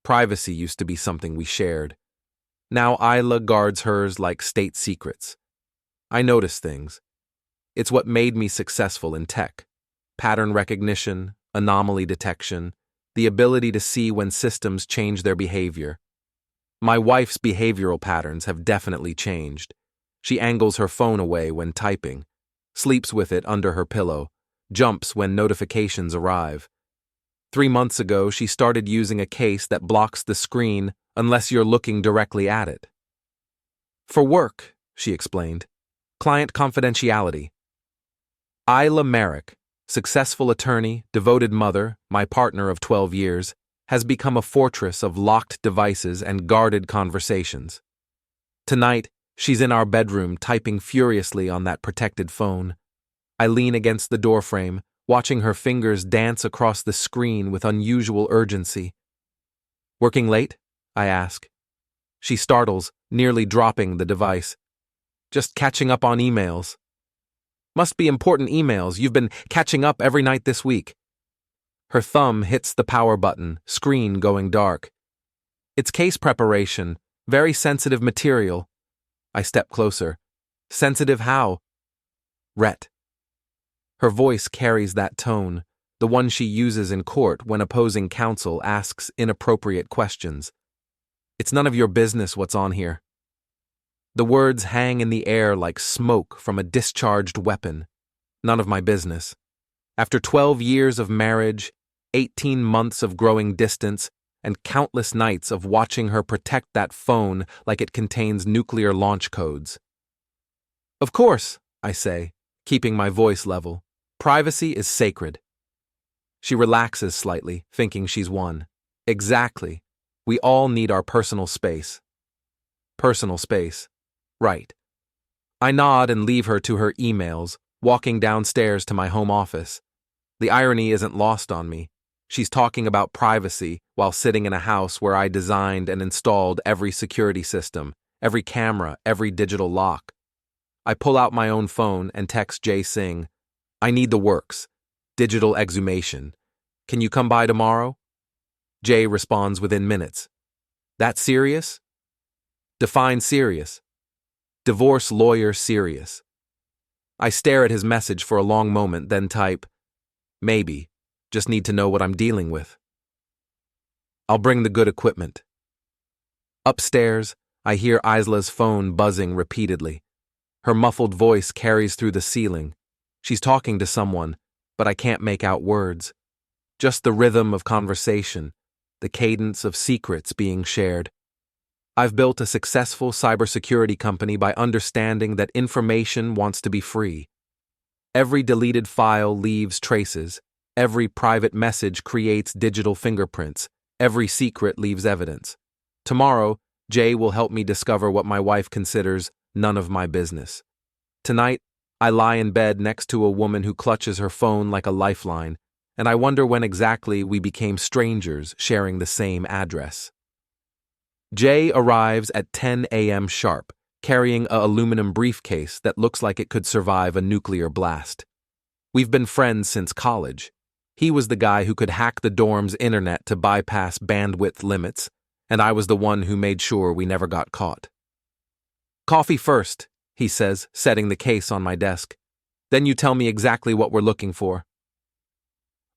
Privacy used to be something we shared. Now Isla guards hers like state secrets. I notice things. It's what made me successful in tech. Pattern recognition, anomaly detection, the ability to see when systems change their behavior. My wife's behavioral patterns have definitely changed. She angles her phone away when typing, sleeps with it under her pillow, jumps when notifications arrive. 3 months ago, she started using a case that blocks the screen unless you're looking directly at it. For work, she explained. Client confidentiality. Isla Merrick, successful attorney, devoted mother, my partner of 12 years, has become a fortress of locked devices and guarded conversations. Tonight, she's in our bedroom typing furiously on that protected phone. I lean against the doorframe, watching her fingers dance across the screen with unusual urgency. Working late? I ask. She startles, nearly dropping the device. Just catching up on emails. Must be important emails. You've been catching up every night this week. Her thumb hits the power button, screen going dark. It's case preparation, very sensitive material. I step closer. Sensitive how? Rhett. Her voice carries that tone, the one she uses in court when opposing counsel asks inappropriate questions. It's none of your business what's on here. The words hang in the air like smoke from a discharged weapon. None of my business. After 12 years of marriage, 18 months of growing distance, and countless nights of watching her protect that phone like it contains nuclear launch codes. Of course, I say, keeping my voice level. Privacy is sacred. She relaxes slightly, thinking she's won. Exactly. We all need our personal space. Personal space. Right. I nod and leave her to her emails, walking downstairs to my home office. The irony isn't lost on me. She's talking about privacy while sitting in a house where I designed and installed every security system, every camera, every digital lock. I pull out my own phone and text Jay Singh, I need the works. Digital exhumation. Can you come by tomorrow? Jay responds within minutes. That serious? Define serious. Divorce lawyer serious. I stare at his message for a long moment, then type, maybe. Just need to know what I'm dealing with. I'll bring the good equipment. Upstairs, I hear Isla's phone buzzing repeatedly. Her muffled voice carries through the ceiling. She's talking to someone, but I can't make out words. Just the rhythm of conversation, the cadence of secrets being shared. I've built a successful cybersecurity company by understanding that information wants to be free. Every deleted file leaves traces. Every private message creates digital fingerprints. Every secret leaves evidence. Tomorrow, Jay will help me discover what my wife considers none of my business. Tonight, I lie in bed next to a woman who clutches her phone like a lifeline, and I wonder when exactly we became strangers sharing the same address. Jay arrives at 10 a.m. sharp, carrying an aluminum briefcase that looks like it could survive a nuclear blast. We've been friends since college. He was the guy who could hack the dorm's internet to bypass bandwidth limits, and I was the one who made sure we never got caught. Coffee first, he says, setting the case on my desk. Then you tell me exactly what we're looking for.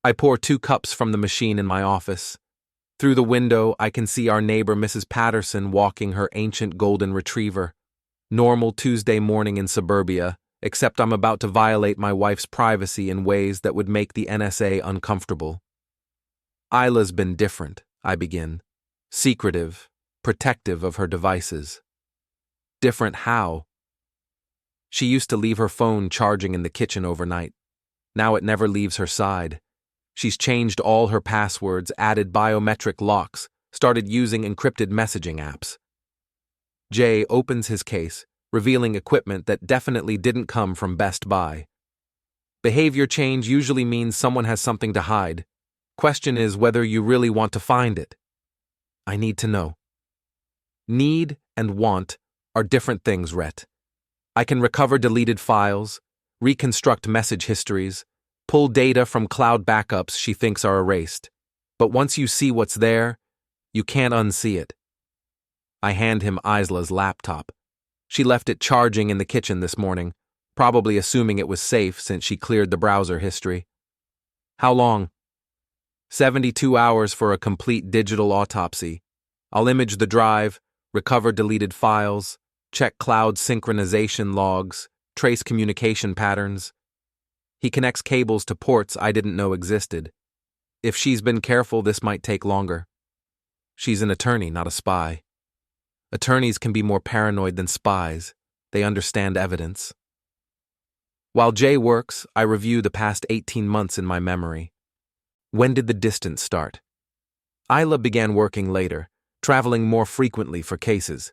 I pour 2 cups from the machine in my office. Through the window, I can see our neighbor Mrs. Patterson walking her ancient golden retriever. Normal Tuesday morning in suburbia, except I'm about to violate my wife's privacy in ways that would make the NSA uncomfortable. Isla's been different, I begin. Secretive, protective of her devices. Different how? She used to leave her phone charging in the kitchen overnight. Now it never leaves her side. She's changed all her passwords, added biometric locks, started using encrypted messaging apps. Jay opens his case, revealing equipment that definitely didn't come from Best Buy. Behavior change usually means someone has something to hide. Question is whether you really want to find it. I need to know. Need and want are different things, Rhett. I can recover deleted files, reconstruct message histories, pull data from cloud backups she thinks are erased. But once you see what's there, You can't unsee it. I hand him Isla's laptop. She left it charging in the kitchen this morning, probably assuming it was safe since she cleared the browser history. How long? 72 hours for a complete digital autopsy. I'll image the drive, recover deleted files, check cloud synchronization logs, trace communication patterns. He connects cables to ports I didn't know existed. If she's been careful, this might take longer. She's an attorney, not a spy. Attorneys can be more paranoid than spies. They understand evidence. While Jay works, I review the past 18 months in my memory. When did the distance start? Isla began working later, traveling more frequently for cases.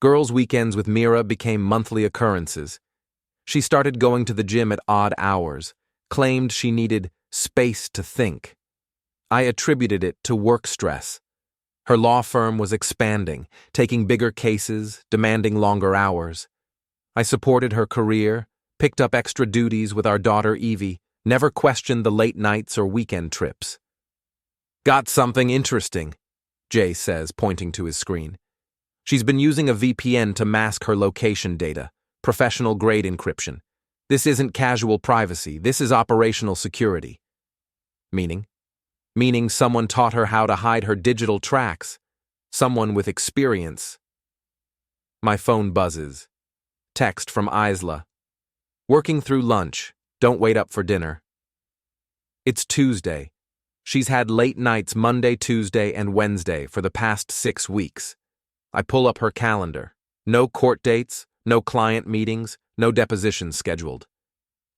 Girls' weekends with Mira became monthly occurrences. She started going to the gym at odd hours, claimed she needed space to think. I attributed it to work stress. Her law firm was expanding, taking bigger cases, demanding longer hours. I supported her career, picked up extra duties with our daughter Evie, never questioned the late nights or weekend trips. Got something interesting, Jay says, pointing to his screen. She's been using a VPN to mask her location data, professional-grade encryption. This isn't casual privacy, this is operational security. Meaning? Meaning someone taught her how to hide her digital tracks. Someone with experience. My phone buzzes. Text from Isla. Working through lunch. Don't wait up for dinner. It's Tuesday. She's had late nights Monday, Tuesday, and Wednesday for the past 6 weeks. I pull up her calendar. No court dates, no client meetings, no depositions scheduled.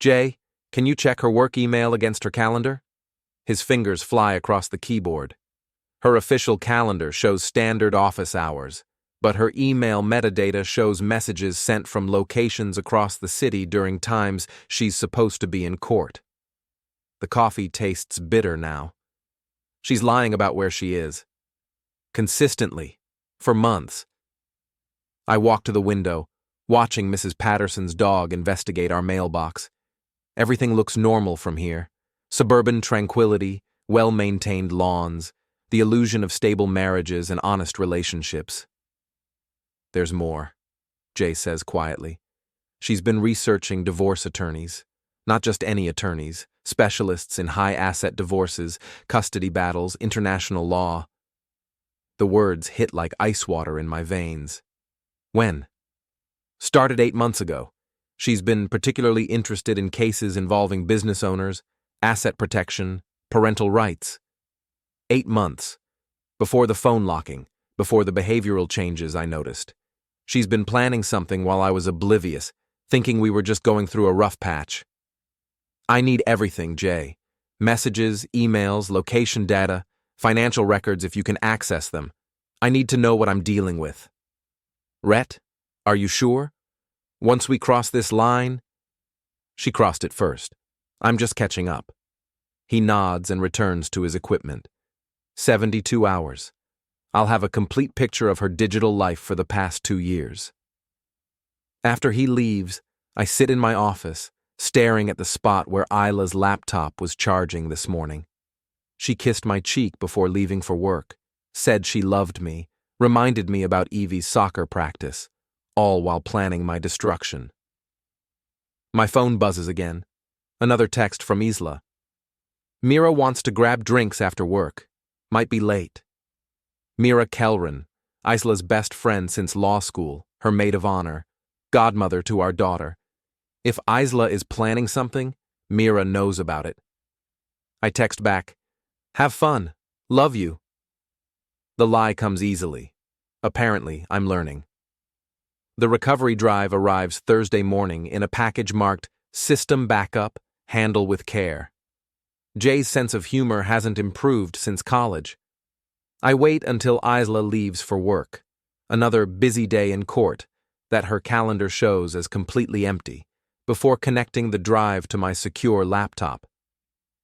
Jay, can you check her work email against her calendar? His fingers fly across the keyboard. Her official calendar shows standard office hours, but her email metadata shows messages sent from locations across the city during times she's supposed to be in court. The coffee tastes bitter now. She's lying about where she is. Consistently. For months. I walk to the window, watching Mrs. Patterson's dog investigate our mailbox. Everything looks normal from here. Suburban tranquility, well-maintained lawns, the illusion of stable marriages and honest relationships. There's more, Jay says quietly. She's been researching divorce attorneys. Not just any attorneys, specialists in high-asset divorces, custody battles, international law. The words hit like ice water in my veins. When? Started 8 months ago. She's been particularly interested in cases involving business owners, asset protection, parental rights. 8 months. Before the phone locking, before the behavioral changes I noticed. She's been planning something while I was oblivious, thinking we were just going through a rough patch. I need everything, Jay. Messages, emails, location data, financial records if you can access them. I need to know what I'm dealing with. Rhett, are you sure? Once we cross this line? She crossed it first. I'm just catching up. He nods and returns to his equipment. 72 hours. I'll have a complete picture of her digital life for the past 2 years. After he leaves, I sit in my office, staring at the spot where Isla's laptop was charging this morning. She kissed my cheek before leaving for work, said she loved me, reminded me about Evie's soccer practice, all while planning my destruction. My phone buzzes again. Another text from Isla. Mira wants to grab drinks after work. Might be late. Mira Kellren, Isla's best friend since law school, her maid of honor, godmother to our daughter. If Isla is planning something, Mira knows about it. I text back, have fun, love you. The lie comes easily. Apparently, I'm learning. The recovery drive arrives Thursday morning in a package marked System Backup, Handle with Care. Jay's sense of humor hasn't improved since college. I wait until Isla leaves for work. Another busy day in court that her calendar shows as completely empty, before connecting the drive to my secure laptop.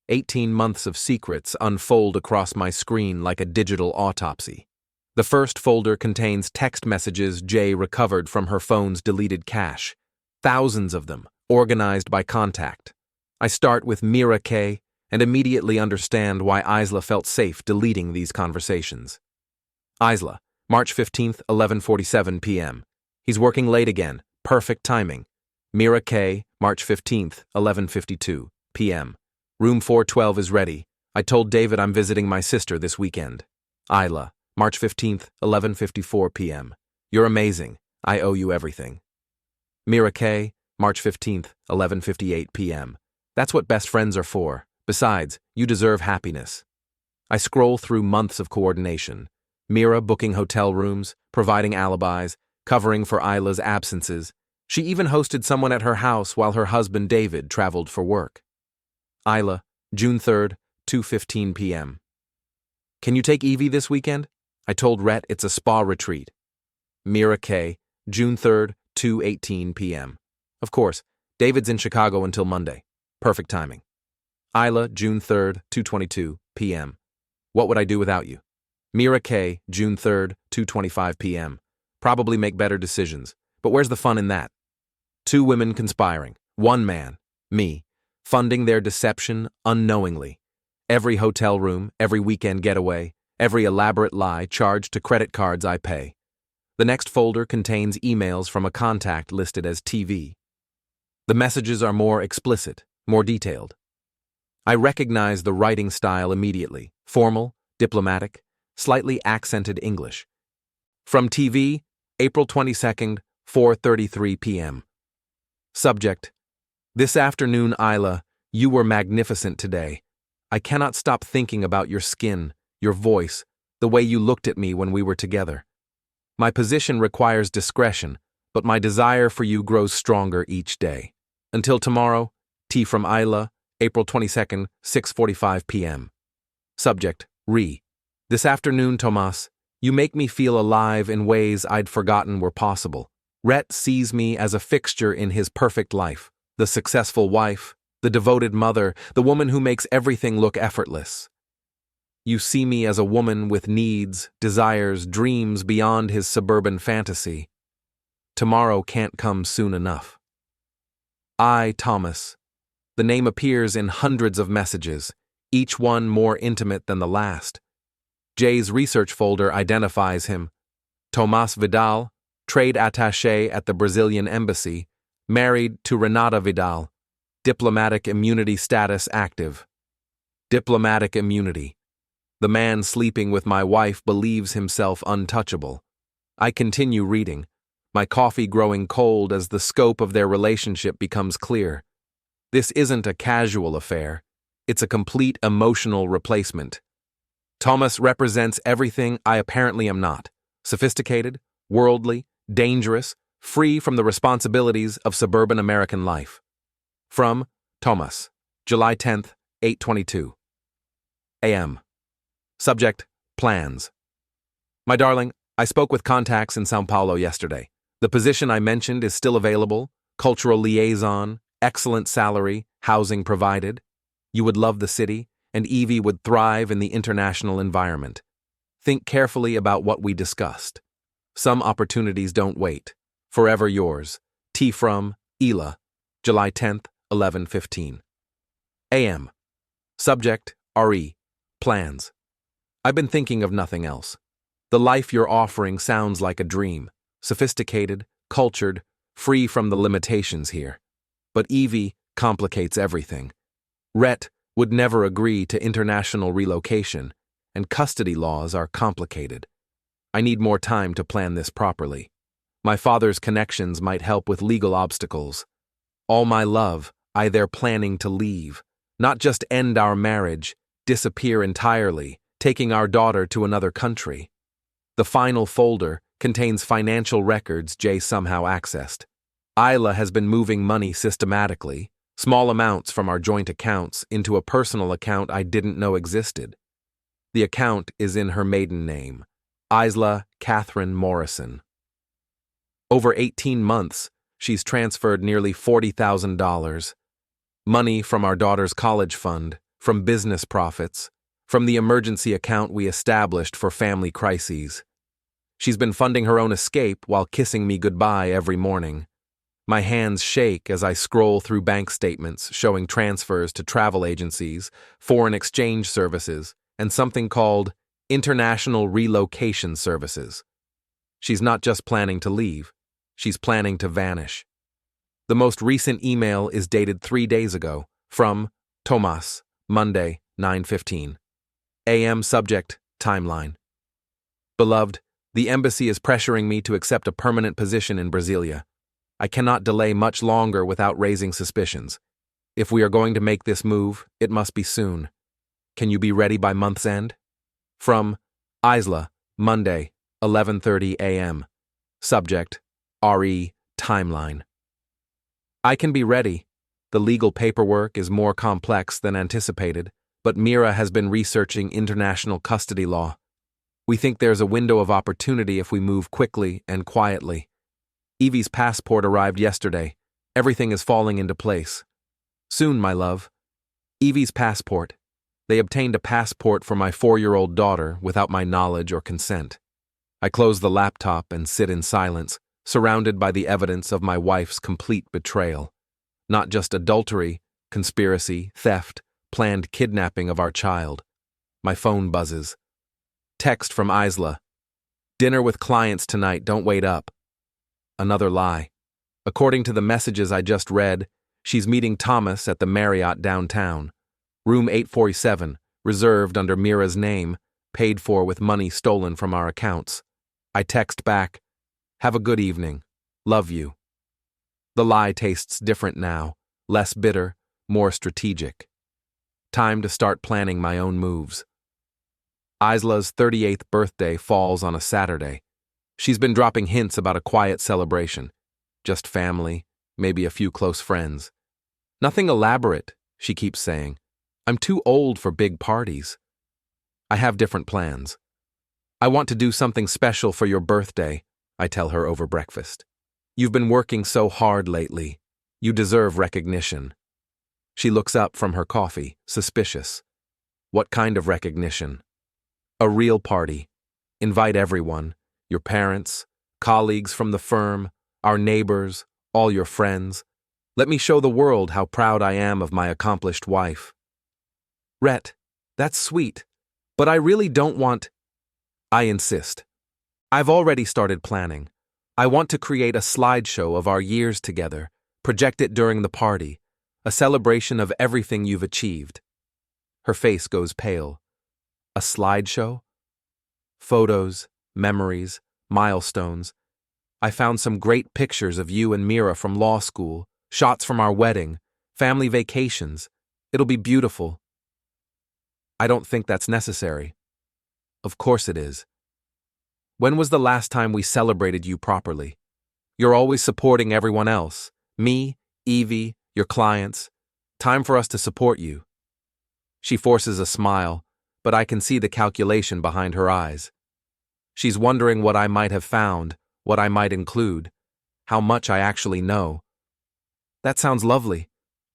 18 months of secrets unfold across my screen like a digital autopsy. The first folder contains text messages Jay recovered from her phone's deleted cache. Thousands of them, organized by contact. I start with Mira K. and immediately understand why Isla felt safe deleting these conversations. Isla, March 15th, 11:47 p.m. He's working late again. Perfect timing. Mira K, March 15th, 11:52 p.m. Room 412 is ready. I told David I'm visiting my sister this weekend. Isla, March 15th, 11:54 p.m. You're amazing. I owe you everything. Mira K, March 15th, 11:58 p.m. That's what best friends are for. Besides, you deserve happiness. I scroll through months of coordination. Mira booking hotel rooms, providing alibis, covering for Isla's absences. She even hosted someone at her house while her husband David traveled for work. Isla, June 3rd, 2:15 p.m. Can you take Evie this weekend? I told Rhett it's a spa retreat. Mira K, June 3rd, 2:18 p.m. Of course, David's in Chicago until Monday. Perfect timing. Isla, June 3rd, 2:22 p.m. What would I do without you? Mira K, June 3rd, 2:25 p.m. Probably make better decisions, but where's the fun in that? Two women conspiring, one man, me, funding their deception unknowingly. Every hotel room, every weekend getaway, every elaborate lie charged to credit cards I pay. The next folder contains emails from a contact listed as TV. The messages are more explicit, more detailed. I recognize the writing style immediately, formal, diplomatic, slightly accented English. From TV, April 22nd, 4:33 p.m. Subject: This afternoon, Isla, you were magnificent today. I cannot stop thinking about your skin, your voice, the way you looked at me when we were together. My position requires discretion, but my desire for you grows stronger each day. Until tomorrow, T from Isla, April 22nd, 6:45 p.m. Subject: This afternoon, Tomas, you make me feel alive in ways I'd forgotten were possible. Rhett sees me as a fixture in his perfect life, the successful wife, the devoted mother, the woman who makes everything look effortless. You see me as a woman with needs, desires, dreams beyond his suburban fantasy. Tomorrow can't come soon enough. I, Thomas. The name appears in hundreds of messages, each one more intimate than the last. Jay's research folder identifies him. Tomas Vidal, trade attaché at the Brazilian embassy, married to Renata Vidal. Diplomatic immunity status active. Diplomatic immunity. The man sleeping with my wife believes himself untouchable. I continue reading, my coffee growing cold as the scope of their relationship becomes clear. This isn't a casual affair. It's a complete emotional replacement. Thomas represents everything I apparently am not. Sophisticated, worldly, dangerous, free from the responsibilities of suburban American life. From Thomas, July 10th, 8:22 a.m. Subject: Plans. My darling, I spoke with contacts in São Paulo yesterday. The position I mentioned is still available, cultural liaison, excellent salary, housing provided. You would love the city, and Evie would thrive in the international environment. Think carefully about what we discussed. Some opportunities don't wait. Forever yours. T from Isla, July 10th, 11:15 a.m. Subject: Plans. I've been thinking of nothing else. The life you're offering sounds like a dream. Sophisticated, cultured, free from the limitations here. But Evie complicates everything. Rhett would never agree to international relocation, and custody laws are complicated. I need more time to plan this properly. My father's connections might help with legal obstacles. All my love, they're planning to leave, not just end our marriage, disappear entirely, taking our daughter to another country. The final folder contains financial records Jay somehow accessed. Isla has been moving money systematically, small amounts from our joint accounts, into a personal account I didn't know existed. The account is in her maiden name, Isla Catherine Morrison. Over 18 months, she's transferred nearly $40,000. Money from our daughter's college fund, from business profits, from the emergency account we established for family crises. She's been funding her own escape while kissing me goodbye every morning. My hands shake as I scroll through bank statements showing transfers to travel agencies, foreign exchange services, and something called International relocation services. She's not just planning to leave, she's planning to vanish. The most recent email is dated 3 days ago, from Tomas, Monday, 9:15 a.m. Subject, timeline. Beloved, the embassy is pressuring me to accept a permanent position in Brasilia. I cannot delay much longer without raising suspicions. If we are going to make this move, it must be soon. Can you be ready by month's end? From Isla, Monday, 11:30 a.m. Subject, RE, timeline. I can be ready. The legal paperwork is more complex than anticipated, but Mira has been researching international custody law. We think there's a window of opportunity if we move quickly and quietly. Evie's passport arrived yesterday. Everything is falling into place. Soon, my love. Evie's passport. They obtained a passport for my 4-year-old daughter without my knowledge or consent. I close the laptop and sit in silence, surrounded by the evidence of my wife's complete betrayal. Not just adultery, conspiracy, theft, planned kidnapping of our child. My phone buzzes. Text from Isla. Dinner with clients tonight, don't wait up. Another lie. According to the messages I just read, she's meeting Thomas at the Marriott downtown. Room 847, reserved under Mira's name, paid for with money stolen from our accounts. I text back, have a good evening. Love you. The lie tastes different now, less bitter, more strategic. Time to start planning my own moves. Isla's 38th birthday falls on a Saturday. She's been dropping hints about a quiet celebration. Just family, maybe a few close friends. Nothing elaborate, she keeps saying. I'm too old for big parties. I have different plans. I want to do something special for your birthday, I tell her over breakfast. You've been working so hard lately. You deserve recognition. She looks up from her coffee, suspicious. What kind of recognition? A real party. Invite everyone, your parents, colleagues from the firm, our neighbors, all your friends. Let me show the world how proud I am of my accomplished wife. Rhett, that's sweet, but I really don't want... I insist. I've already started planning. I want to create a slideshow of our years together, project it during the party, a celebration of everything you've achieved. Her face goes pale. A slideshow? Photos, memories, milestones. I found some great pictures of you and Mira from law school, shots from our wedding, family vacations. It'll be beautiful. I don't think that's necessary. Of course it is. When was the last time we celebrated you properly? You're always supporting everyone else. Me, Evie, your clients. Time for us to support you. She forces a smile, but I can see the calculation behind her eyes. She's wondering what I might have found, what I might include, how much I actually know. That sounds lovely,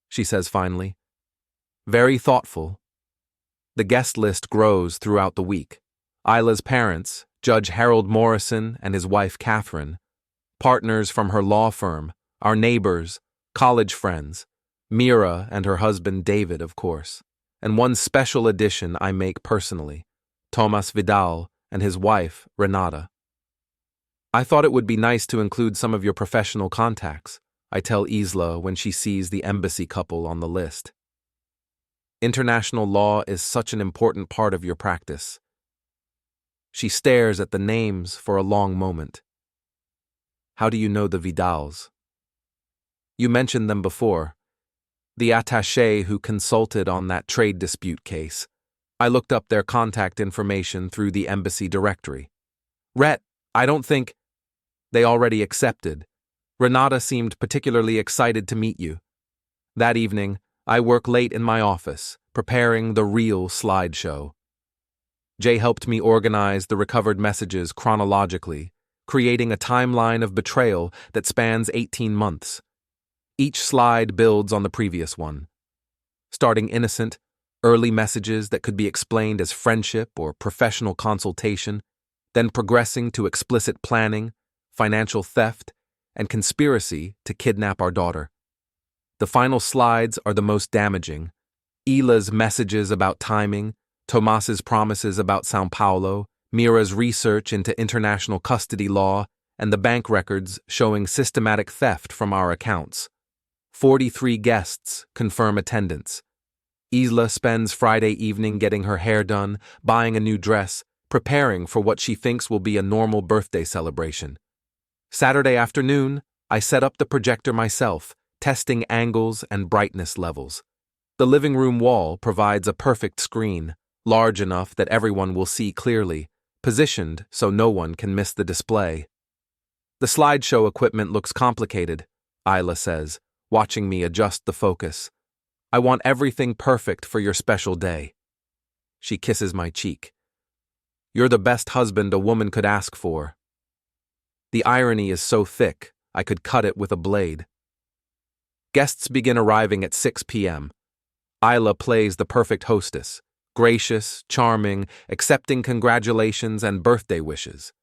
she says finally. Very thoughtful. The guest list grows throughout the week. Isla's parents, Judge Harold Morrison and his wife Catherine, partners from her law firm, our neighbors, college friends, Mira and her husband David, of course, and one special addition I make personally, Tomas Vidal and his wife Renata. I thought it would be nice to include some of your professional contacts, I tell Isla when she sees the embassy couple on the list. International law is such an important part of your practice. She stares at the names for a long moment. How do you know the Vidals? You mentioned them before. The attaché who consulted on that trade dispute case. I looked up their contact information through the embassy directory. Rhett, I don't think... They already accepted. Renata seemed particularly excited to meet you. That evening, I work late in my office, preparing the real slideshow. Jay helped me organize the recovered messages chronologically, creating a timeline of betrayal that spans 18 months. Each slide builds on the previous one. Starting innocent, early messages that could be explained as friendship or professional consultation, then progressing to explicit planning, financial theft, and conspiracy to kidnap our daughter. The final slides are the most damaging. Ila's messages about timing, Tomas's promises about Sao Paulo, Mira's research into international custody law, and the bank records showing systematic theft from our accounts. 43 guests confirm attendance. Isla spends Friday evening getting her hair done, buying a new dress, preparing for what she thinks will be a normal birthday celebration. Saturday afternoon, I set up the projector myself, testing angles and brightness levels. The living room wall provides a perfect screen, large enough that everyone will see clearly, positioned so no one can miss the display. The slideshow equipment looks complicated, Isla says, watching me adjust the focus. I want everything perfect for your special day. She kisses my cheek. You're the best husband a woman could ask for. The irony is so thick, I could cut it with a blade. Guests begin arriving at 6 p.m. Isla plays the perfect hostess, gracious, charming, accepting congratulations and birthday wishes.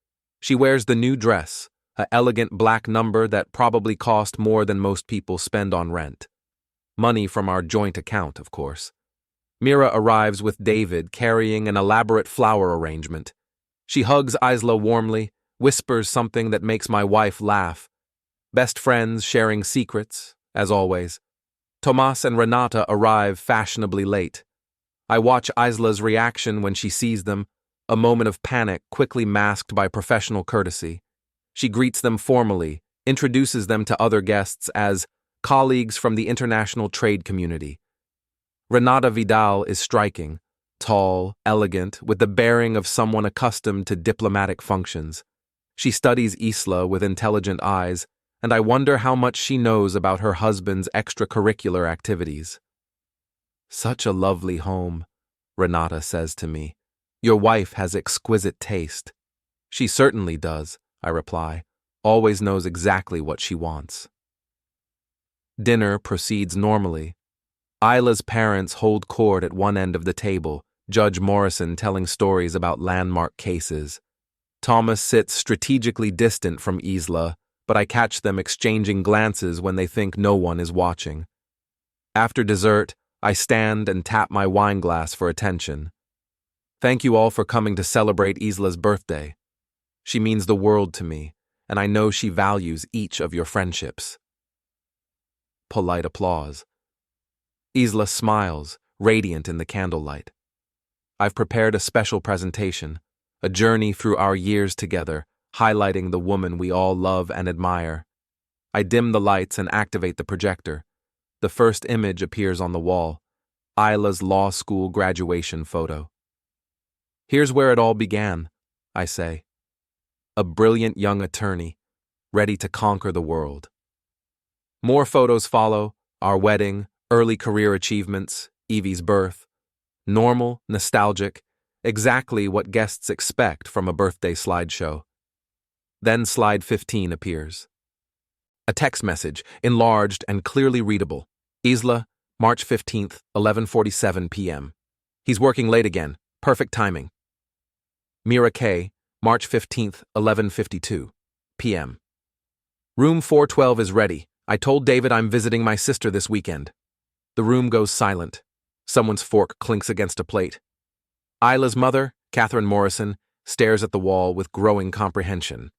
She wears the new dress, an elegant black number that probably cost more than most people spend on rent. Money from our joint account, of course. Mira arrives with David carrying an elaborate flower arrangement. She hugs Isla warmly, whispers something that makes my wife laugh. Best friends sharing secrets, as always. Tomas and Renata arrive fashionably late. I watch Isla's reaction when she sees them, a moment of panic quickly masked by professional courtesy. She greets them formally, introduces them to other guests as colleagues from the international trade community. Renata Vidal is striking, tall, elegant, with the bearing of someone accustomed to diplomatic functions. She studies Isla with intelligent eyes, and I wonder how much she knows about her husband's extracurricular activities. Such a lovely home, Renata says to me. Your wife has exquisite taste. She certainly does, I reply, always knows exactly what she wants. Dinner proceeds normally. Isla's parents hold court at one end of the table, Judge Morrison telling stories about landmark cases. Thomas sits strategically distant from Isla, but I catch them exchanging glances when they think no one is watching. After dessert, I stand and tap my wine glass for attention. Thank you all for coming to celebrate Isla's birthday. She means the world to me, and I know she values each of your friendships. Polite applause. Isla smiles, radiant in the candlelight. I've prepared a special presentation, a journey through our years together, highlighting the woman we all love and admire. I dim the lights and activate the projector. The first image appears on the wall, Isla's law school graduation photo. Here's where it all began, I say. A brilliant young attorney, ready to conquer the world. More photos follow, our wedding, early career achievements, Evie's birth. Normal, nostalgic, exactly what guests expect from a birthday slideshow. Then slide 15 appears. A text message, enlarged and clearly readable. Isla, March 15th, 11:47 p.m. He's working late again. Perfect timing. Mira K, March 15th, 11:52 p.m. Room 412 is ready. I told David I'm visiting my sister this weekend. The room goes silent. Someone's fork clinks against a plate. Isla's mother, Catherine Morrison, stares at the wall with growing comprehension.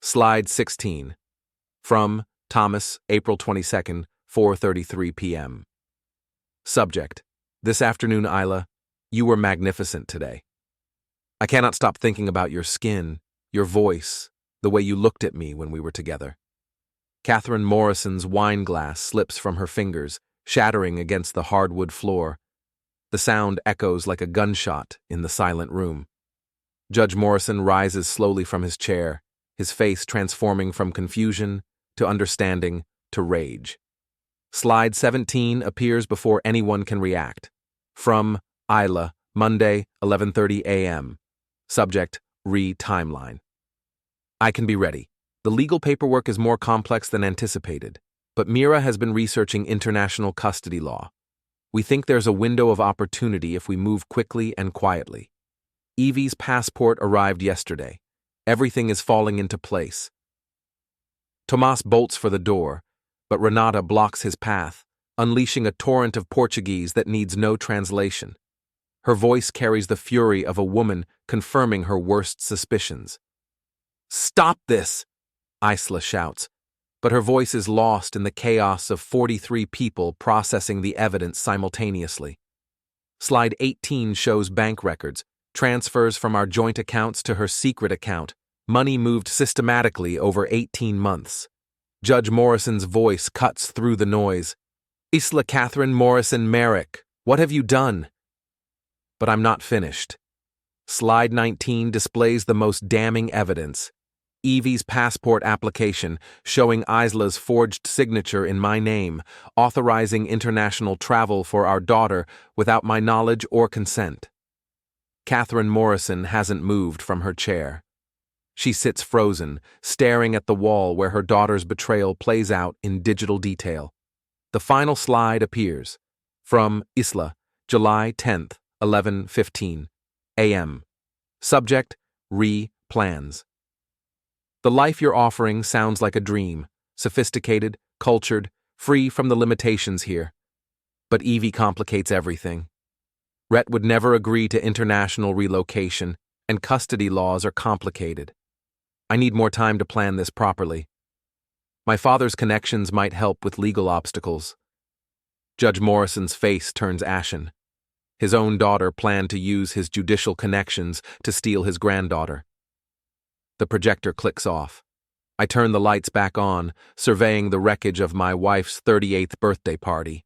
Slide 16. From Thomas, April 22nd, 4:33 p.m. Subject: This afternoon, Isla, you were magnificent today. I cannot stop thinking about your skin, your voice, the way you looked at me when we were together. Catherine Morrison's wine glass slips from her fingers, shattering against the hardwood floor. The sound echoes like a gunshot in the silent room. Judge Morrison rises slowly from his chair, his face transforming from confusion to understanding to rage. Slide 17 appears before anyone can react. From Isla, Monday, 11:30 a.m. Subject: Re-timeline. I can be ready. The legal paperwork is more complex than anticipated, but Mira has been researching international custody law. We think there's a window of opportunity if we move quickly and quietly. Evie's passport arrived yesterday. Everything is falling into place. Tomas bolts for the door, but Renata blocks his path, unleashing a torrent of Portuguese that needs no translation. Her voice carries the fury of a woman confirming her worst suspicions. "Stop this!" Isla shouts, but her voice is lost in the chaos of 43 people processing the evidence simultaneously. Slide 18 shows bank records, transfers from our joint accounts to her secret account, money moved systematically over 18 months. Judge Morrison's voice cuts through the noise. "Isla Catherine Morrison Merrick, what have you done?" But I'm not finished. Slide 19 displays the most damning evidence. Evie's passport application showing Isla's forged signature in my name, authorizing international travel for our daughter without my knowledge or consent. Catherine Morrison hasn't moved from her chair. She sits frozen, staring at the wall where her daughter's betrayal plays out in digital detail. The final slide appears. From Isla, July 10th, 11:15 a.m. Subject, plans. The life you're offering sounds like a dream, sophisticated, cultured, free from the limitations here. But Evie complicates everything. Rhett would never agree to international relocation, and custody laws are complicated. I need more time to plan this properly. My father's connections might help with legal obstacles. Judge Morrison's face turns ashen. His own daughter planned to use his judicial connections to steal his granddaughter. The projector clicks off. I turn the lights back on, surveying the wreckage of my wife's 38th birthday party.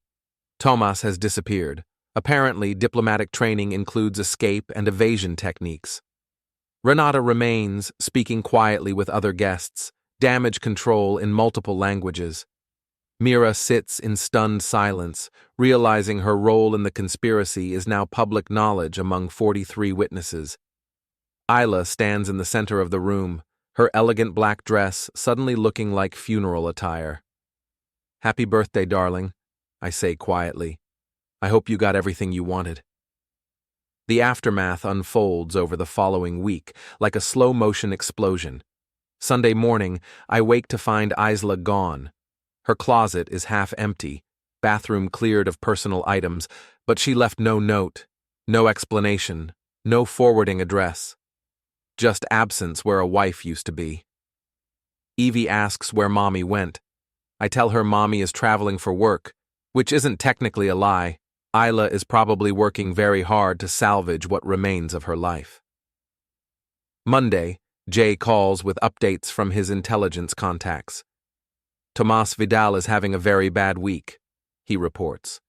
Tomas has disappeared. Apparently, diplomatic training includes escape and evasion techniques. Renata remains, speaking quietly with other guests, damage control in multiple languages. Mira sits in stunned silence, realizing her role in the conspiracy is now public knowledge among 43 witnesses. Isla stands in the center of the room, her elegant black dress suddenly looking like funeral attire. "Happy birthday, darling," I say quietly. "I hope you got everything you wanted." The aftermath unfolds over the following week, like a slow-motion explosion. Sunday morning, I wake to find Isla gone. Her closet is half empty, bathroom cleared of personal items, but she left no note, no explanation, no forwarding address. Just absence where a wife used to be. Evie asks where Mommy went. I tell her Mommy is traveling for work, which isn't technically a lie. Isla is probably working very hard to salvage what remains of her life. Monday, Jay calls with updates from his intelligence contacts. "Tomas Vidal is having a very bad week," he reports.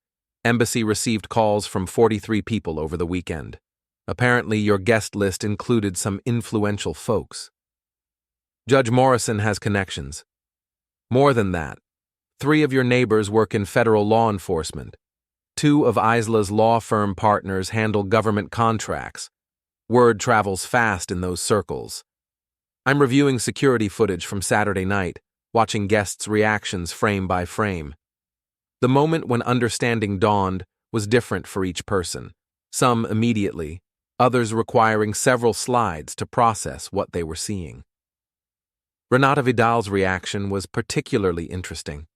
"Embassy received calls from 43 people over the weekend. Apparently, your guest list included some influential folks. Judge Morrison has connections. More than that, 3 of your neighbors work in federal law enforcement. 2 of Isla's law firm partners handle government contracts. Word travels fast in those circles. I'm reviewing security footage from Saturday night, watching guests' reactions frame by frame. The moment when understanding dawned was different for each person, some immediately, others requiring several slides to process what they were seeing. Renata Vidal's reaction was particularly interesting.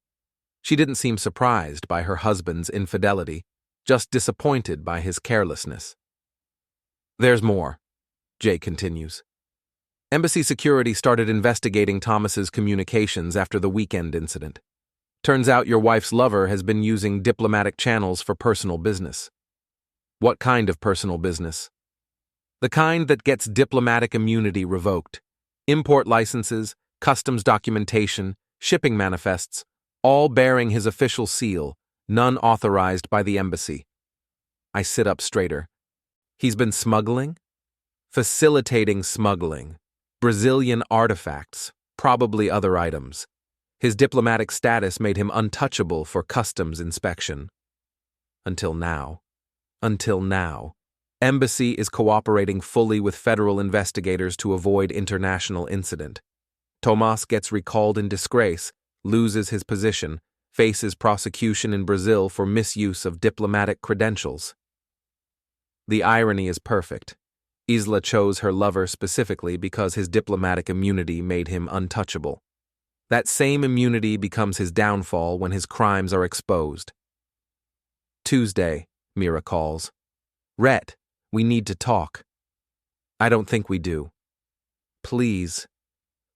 She didn't seem surprised by her husband's infidelity, just disappointed by his carelessness. "There's more," Jay continues. "Embassy security started investigating Thomas's communications after the weekend incident. Turns out your wife's lover has been using diplomatic channels for personal business." "What kind of personal business?" "The kind that gets diplomatic immunity revoked. Import licenses, customs documentation, shipping manifests, all bearing his official seal, none authorized by the embassy." I sit up straighter. "He's been smuggling?" "Facilitating smuggling. Brazilian artifacts, probably other items. His diplomatic status made him untouchable for customs inspection. Until now. Embassy is cooperating fully with federal investigators to avoid international incident. Tomas gets recalled in disgrace, loses his position, faces prosecution in Brazil for misuse of diplomatic credentials. The irony is perfect. Isla chose her lover specifically because his diplomatic immunity made him untouchable. That same immunity becomes his downfall when his crimes are exposed. Tuesday, Mira calls. "Rhett, We need to talk. I don't think we do. Please.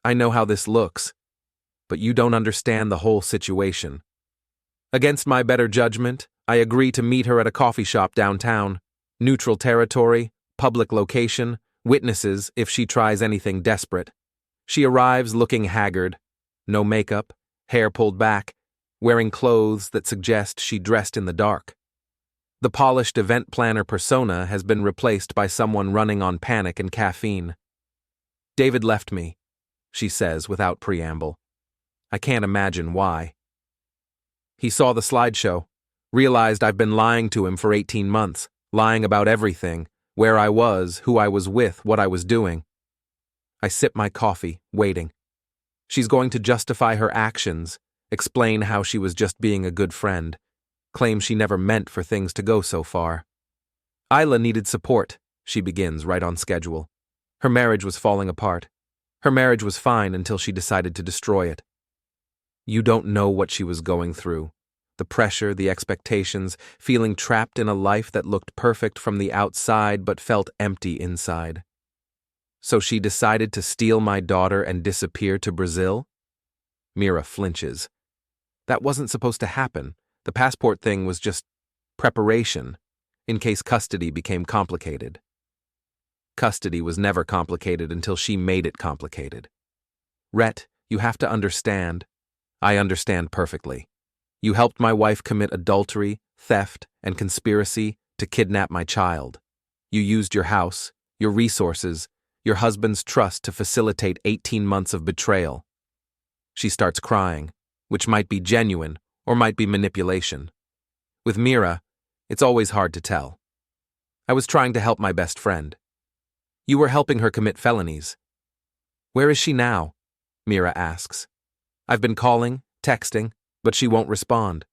I know how this looks, but you don't understand the whole situation. Against my better judgment, I agree to meet her at a coffee shop downtown. Neutral territory, public location, witnesses if she tries anything desperate. She arrives looking haggard. No makeup, hair pulled back, wearing clothes that suggest she dressed in the dark. The polished event planner persona has been replaced by someone running on panic and caffeine. David left me, she says without preamble. I can't imagine why. He saw the slideshow, realized I've been lying to him for 18 months, lying about everything, where I was, who I was with, what I was doing. I sip my coffee, waiting. She's going to justify her actions, explain how she was just being a good friend, claim she never meant for things to go so far. Isla needed support, she begins right on schedule. Her marriage was falling apart. Her marriage was fine until she decided to destroy it. You don't know what she was going through. The pressure, the expectations, feeling trapped in a life that looked perfect from the outside but felt empty inside. So she decided to steal my daughter and disappear to Brazil? Mira flinches. That wasn't supposed to happen. The passport thing was just preparation, in case custody became complicated. Custody was never complicated until she made it complicated. Rhett, you have to understand. I understand perfectly. You helped my wife commit adultery, theft, and conspiracy to kidnap my child. You used your house, your resources, your husband's trust to facilitate 18 months of betrayal. She starts crying, which might be genuine or might be manipulation. With Mira, it's always hard to tell. I was trying to help my best friend. You were helping her commit felonies. Where is she now? Mira asks. I've been calling, texting, but she won't respond.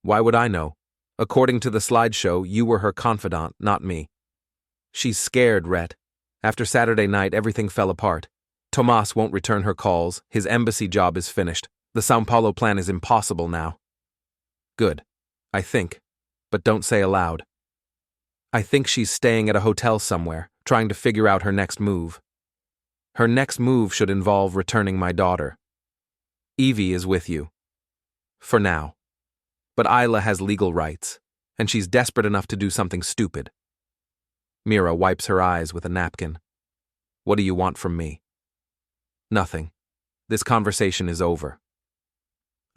Why would I know? According to the slideshow, you were her confidant, not me. She's scared, Rhett. After Saturday night, everything fell apart. Tomas won't return her calls. His embassy job is finished. The São Paulo plan is impossible now. Good. I think. But don't say aloud. I think she's staying at a hotel somewhere, trying to figure out her next move. Her next move should involve returning my daughter. Evie is with you. For now. But Isla has legal rights, and she's desperate enough to do something stupid. Mira wipes her eyes with a napkin. What do you want from me? Nothing. This conversation is over.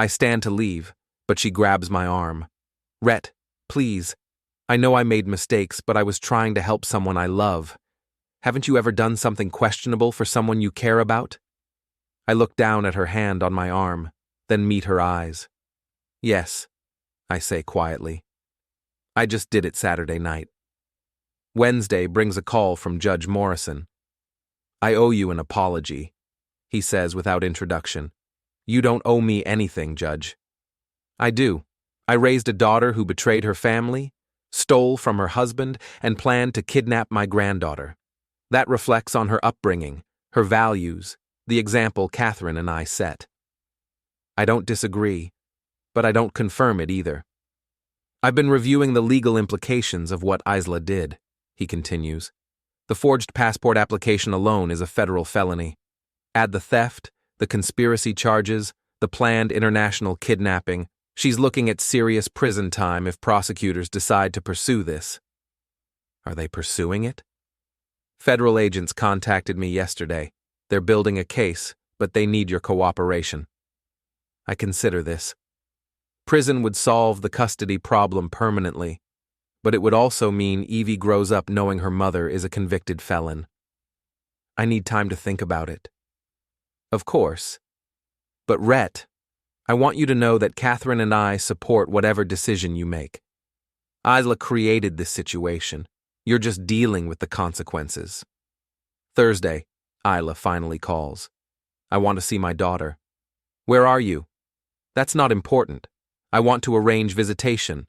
I stand to leave, but she grabs my arm. Rhett, please. I know I made mistakes, but I was trying to help someone I love. Haven't you ever done something questionable for someone you care about? I look down at her hand on my arm, then meet her eyes. Yes, I say quietly. I just did it Saturday night. Wednesday brings a call from Judge Morrison. I owe you an apology, he says without introduction. You don't owe me anything, Judge. I do. I raised a daughter who betrayed her family, stole from her husband, and planned to kidnap my granddaughter. That reflects on her upbringing, her values, the example Catherine and I set. I don't disagree, but I don't confirm it either. I've been reviewing the legal implications of what Isla did, he continues. The forged passport application alone is a federal felony. Add the theft, the conspiracy charges, the planned international kidnapping. She's looking at serious prison time if prosecutors decide to pursue this. Are they pursuing it? Federal agents contacted me yesterday. They're building a case, but they need your cooperation. I consider this. Prison would solve the custody problem permanently, but it would also mean Evie grows up knowing her mother is a convicted felon. I need time to think about it. Of course. But Rhett, I want you to know that Catherine and I support whatever decision you make. Isla created this situation. You're just dealing with the consequences. Thursday, Isla finally calls. I want to see my daughter. Where are you? That's not important. I want to arrange visitation.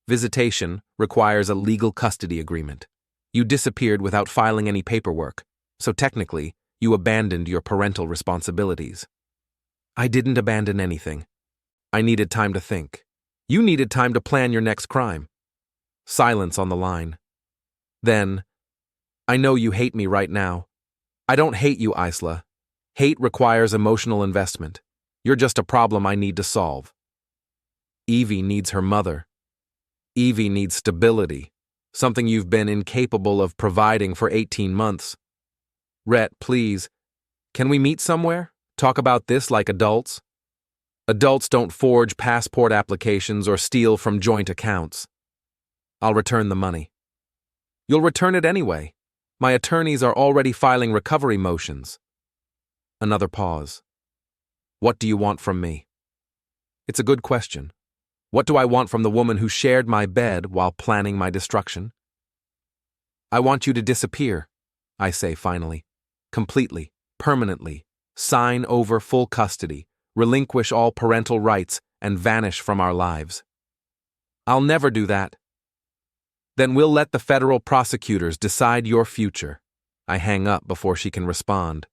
Visitation requires a legal custody agreement. You disappeared without filing any paperwork, so technically, you abandoned your parental responsibilities. I didn't abandon anything. I needed time to think. You needed time to plan your next crime. Silence on the line. Then, I know you hate me right now. I don't hate you, Isla. Hate requires emotional investment. You're just a problem I need to solve. Evie needs her mother. Evie needs stability, something you've been incapable of providing for 18 months. Rhett, please, can we meet somewhere? Talk about this like adults? Adults don't forge passport applications or steal from joint accounts. I'll return the money. You'll return it anyway. My attorneys are already filing recovery motions. Another pause. What do you want from me? It's a good question. What do I want from the woman who shared my bed while planning my destruction? I want you to disappear, I say finally. Completely, permanently. Sign over full custody, relinquish all parental rights, and vanish from our lives. I'll never do that. Then we'll let the federal prosecutors decide your future. I hang up before she can respond.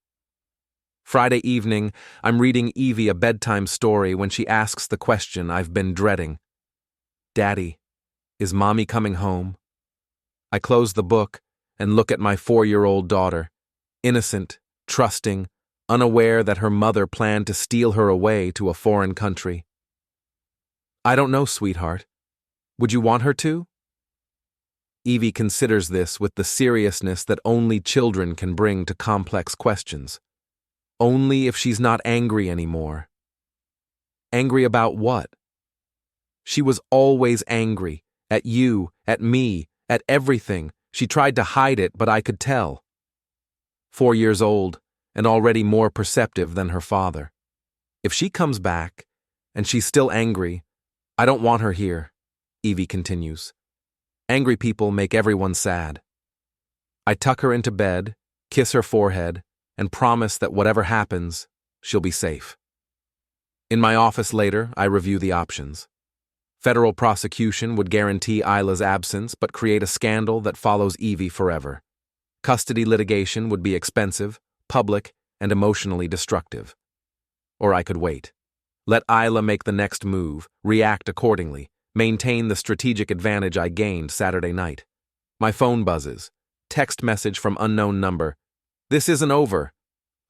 Friday evening, I'm reading Evie a bedtime story when she asks the question I've been dreading. Daddy, is Mommy coming home? I close the book and look at my 4-year-old daughter, innocent, trusting, unaware that her mother planned to steal her away to a foreign country. I don't know, sweetheart. Would you want her to? Evie considers this with the seriousness that only children can bring to complex questions. Only if she's not angry anymore. Angry about what? She was always angry. At you, at me, at everything. She tried to hide it, but I could tell. 4 years old, and already more perceptive than her father. If she comes back, and she's still angry, I don't want her here, Evie continues. Angry people make everyone sad. I tuck her into bed, kiss her forehead, and promise that whatever happens, she'll be safe. In my office later, I review the options. Federal prosecution would guarantee Isla's absence but create a scandal that follows Evie forever. Custody litigation would be expensive, public, and emotionally destructive. Or I could wait. Let Isla make the next move, react accordingly, maintain the strategic advantage I gained Saturday night. My phone buzzes. Text message from unknown number. This isn't over.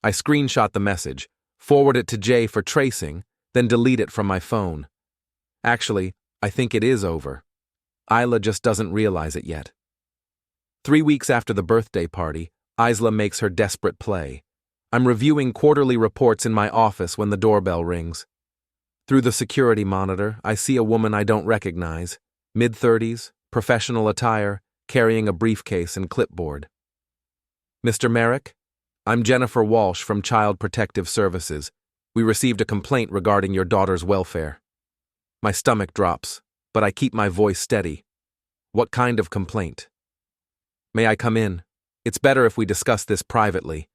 I screenshot the message, forward it to Jay for tracing, then delete it from my phone. Actually, I think it is over. Isla just doesn't realize it yet. 3 weeks after the birthday party, Isla makes her desperate play. I'm reviewing quarterly reports in my office when the doorbell rings. Through the security monitor, I see a woman I don't recognize, mid-30s, professional attire, carrying a briefcase and clipboard. Mr. Merrick? I'm Jennifer Walsh from Child Protective Services. We received a complaint regarding your daughter's welfare. My stomach drops, but I keep my voice steady. What kind of complaint? May I come in? It's better if we discuss this privately.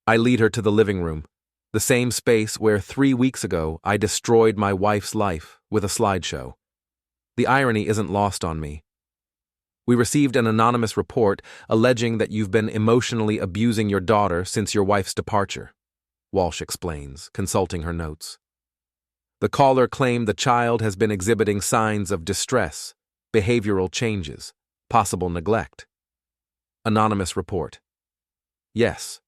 I lead her to the living room, the same space where 3 weeks ago I destroyed my wife's life with a slideshow. The irony isn't lost on me. We received an anonymous report alleging that you've been emotionally abusing your daughter since your wife's departure, Walsh explains, consulting her notes. The caller claimed the child has been exhibiting signs of distress, behavioral changes, possible neglect. Anonymous report. Yes.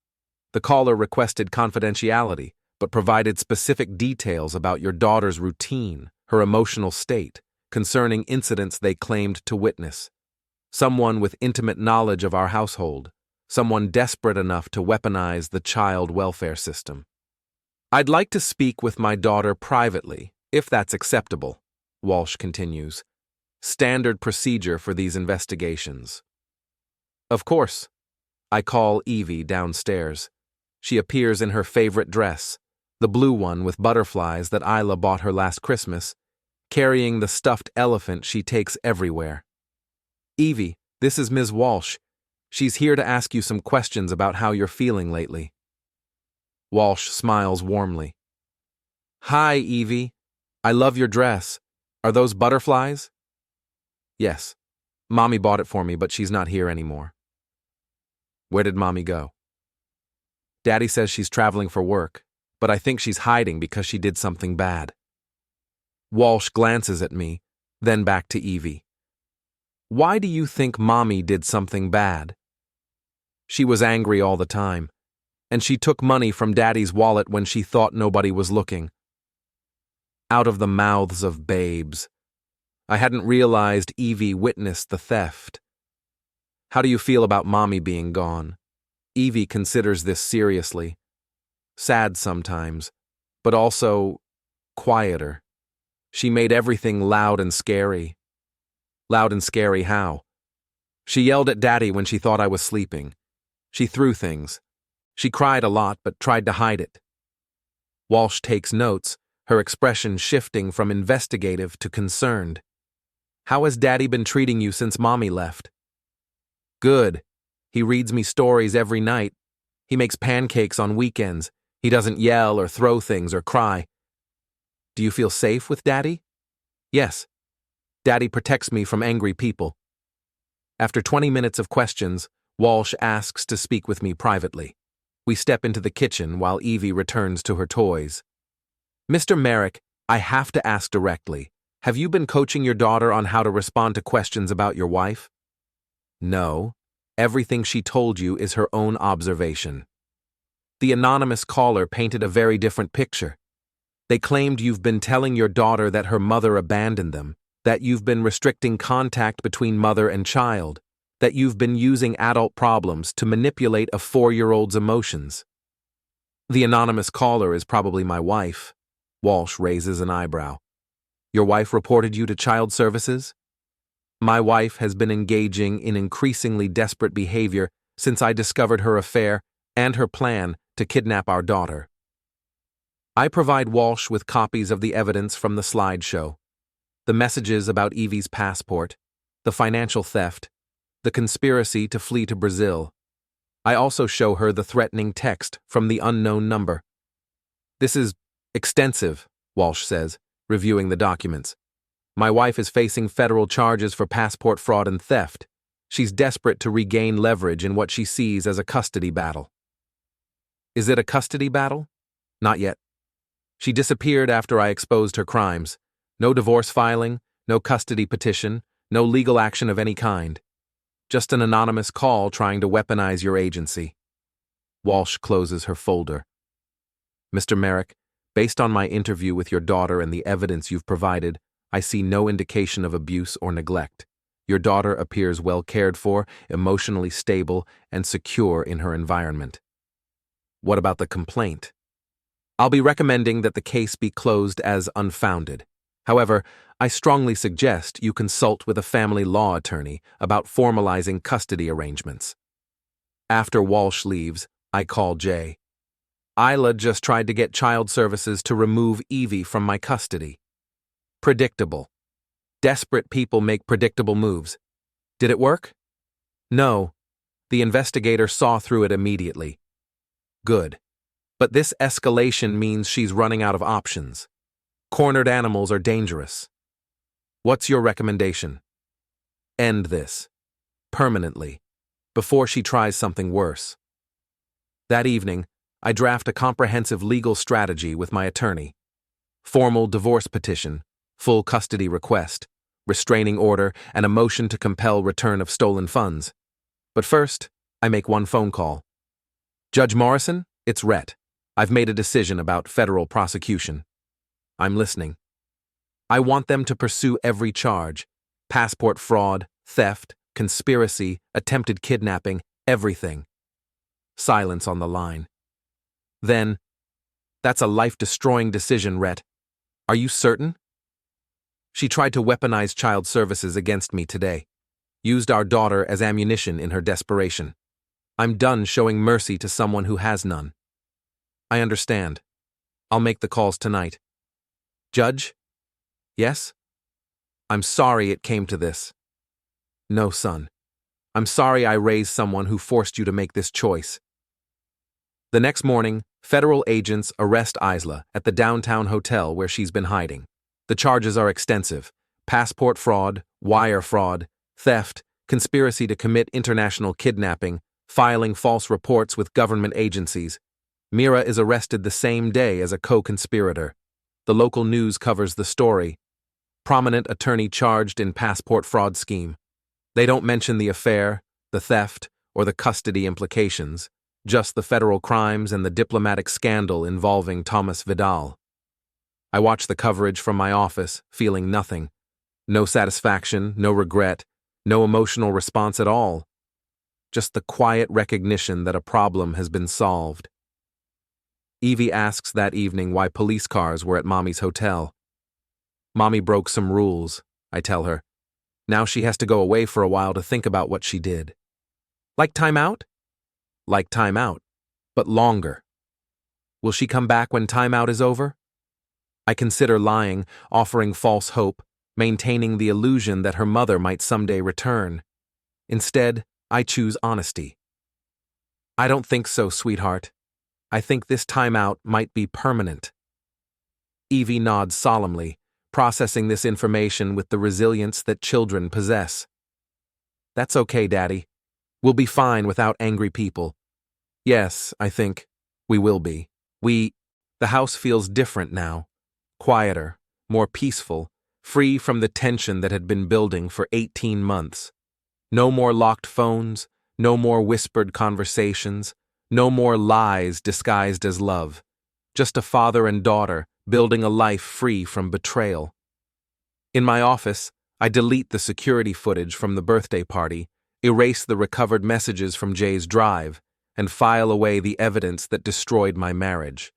The caller requested confidentiality, but provided specific details about your daughter's routine, her emotional state, concerning incidents they claimed to witness. Someone with intimate knowledge of our household, someone desperate enough to weaponize the child welfare system. I'd like to speak with my daughter privately, if that's acceptable, Walsh continues. Standard procedure for these investigations. Of course. I call Evie downstairs. She appears in her favorite dress, the blue one with butterflies that Isla bought her last Christmas, carrying the stuffed elephant she takes everywhere. Evie, this is Ms. Walsh. She's here to ask you some questions about how you're feeling lately. Walsh smiles warmly. Hi, Evie. I love your dress. Are those butterflies? Yes. Mommy bought it for me, but she's not here anymore. Where did Mommy go? Daddy says she's traveling for work, but I think she's hiding because she did something bad. Walsh glances at me, then back to Evie. Why do you think Mommy did something bad? She was angry all the time, and she took money from Daddy's wallet when she thought nobody was looking. Out of the mouths of babes. I hadn't realized Evie witnessed the theft. How do you feel about Mommy being gone? Evie considers this seriously. Sad sometimes, but also quieter. She made everything loud and scary. Loud and scary how? She yelled at Daddy when she thought I was sleeping. She threw things. She cried a lot but tried to hide it. Walsh takes notes, her expression shifting from investigative to concerned. How has Daddy been treating you since Mommy left? Good. He reads me stories every night. He makes pancakes on weekends. He doesn't yell or throw things or cry. Do you feel safe with Daddy? Yes. Daddy protects me from angry people. After 20 minutes of questions, Walsh asks to speak with me privately. We step into the kitchen while Evie returns to her toys. Mr. Merrick, I have to ask directly. Have you been coaching your daughter on how to respond to questions about your wife? No. Everything she told you is her own observation. The anonymous caller painted a very different picture. They claimed you've been telling your daughter that her mother abandoned them, that you've been restricting contact between mother and child, that you've been using adult problems to manipulate a 4-year-old's emotions. The anonymous caller is probably my wife. Walsh raises an eyebrow. Your wife reported you to child services? My wife has been engaging in increasingly desperate behavior since I discovered her affair and her plan to kidnap our daughter. I provide Walsh with copies of the evidence from the slideshow, the messages about Evie's passport, the financial theft, the conspiracy to flee to Brazil. I also show her the threatening text from the unknown number. This is extensive, Walsh says, reviewing the documents. My wife is facing federal charges for passport fraud and theft. She's desperate to regain leverage in what she sees as a custody battle. Is it a custody battle? Not yet. She disappeared after I exposed her crimes. No divorce filing, no custody petition, no legal action of any kind. Just an anonymous call trying to weaponize your agency. Walsh closes her folder. Mr. Merrick, based on my interview with your daughter and the evidence you've provided, I see no indication of abuse or neglect. Your daughter appears well cared for, emotionally stable, and secure in her environment. What about the complaint? I'll be recommending that the case be closed as unfounded. However, I strongly suggest you consult with a family law attorney about formalizing custody arrangements. After Walsh leaves, I call Jay. Isla just tried to get child services to remove Evie from my custody. Predictable. Desperate people make predictable moves. Did it work? No. The investigator saw through it immediately. Good. But this escalation means she's running out of options. Cornered animals are dangerous. What's your recommendation? End this. Permanently. Before she tries something worse. That evening, I draft a comprehensive legal strategy with my attorney. Formal divorce petition, full custody request, restraining order, and a motion to compel return of stolen funds. But first, I make one phone call. Judge Morrison, it's Rhett. I've made a decision about federal prosecution. I'm listening. I want them to pursue every charge. Passport fraud, theft, conspiracy, attempted kidnapping, everything. Silence on the line. Then, that's a life-destroying decision, Rhett. Are you certain? She tried to weaponize child services against me today. Used our daughter as ammunition in her desperation. I'm done showing mercy to someone who has none. I understand. I'll make the calls tonight. Judge? Yes? I'm sorry it came to this. No, son. I'm sorry I raised someone who forced you to make this choice. The next morning, federal agents arrest Isla at the downtown hotel where she's been hiding. The charges are extensive: passport fraud, wire fraud, theft, conspiracy to commit international kidnapping, filing false reports with government agencies. Mira is arrested the same day as a co-conspirator. The local news covers the story. Prominent attorney charged in passport fraud scheme. They don't mention the affair, the theft, or the custody implications, just the federal crimes and the diplomatic scandal involving Thomas Vidal. I watch the coverage from my office, feeling nothing. No satisfaction, no regret, no emotional response at all. Just the quiet recognition that a problem has been solved. Evie asks that evening why police cars were at Mommy's hotel. Mommy broke some rules, I tell her. Now she has to go away for a while to think about what she did. Like time out? Like time out, but longer. Will she come back when time out is over? I consider lying, offering false hope, maintaining the illusion that her mother might someday return. Instead, I choose honesty. I don't think so, sweetheart. I think this timeout might be permanent. Evie nods solemnly, processing this information with the resilience that children possess. That's okay, Daddy. We'll be fine without angry people. Yes, I think we will be. The house feels different now. Quieter, more peaceful, free from the tension that had been building for 18 months. No more locked phones, no more whispered conversations, no more lies disguised as love. Just a father and daughter building a life free from betrayal. In my office, I delete the security footage from the birthday party, erase the recovered messages from Jay's drive, and file away the evidence that destroyed my marriage.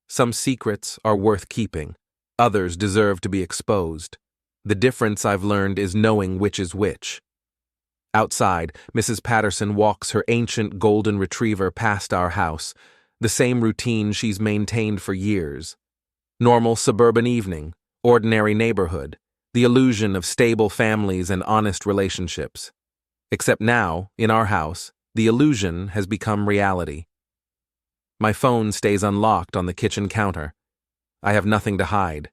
Some secrets are worth keeping, others deserve to be exposed. The difference I've learned is knowing which is which. Outside, Mrs. Patterson walks her ancient golden retriever past our house, the same routine she's maintained for years. Normal suburban evening, ordinary neighborhood, the illusion of stable families and honest relationships. Except now, in our house, the illusion has become reality. My phone stays unlocked on the kitchen counter. I have nothing to hide.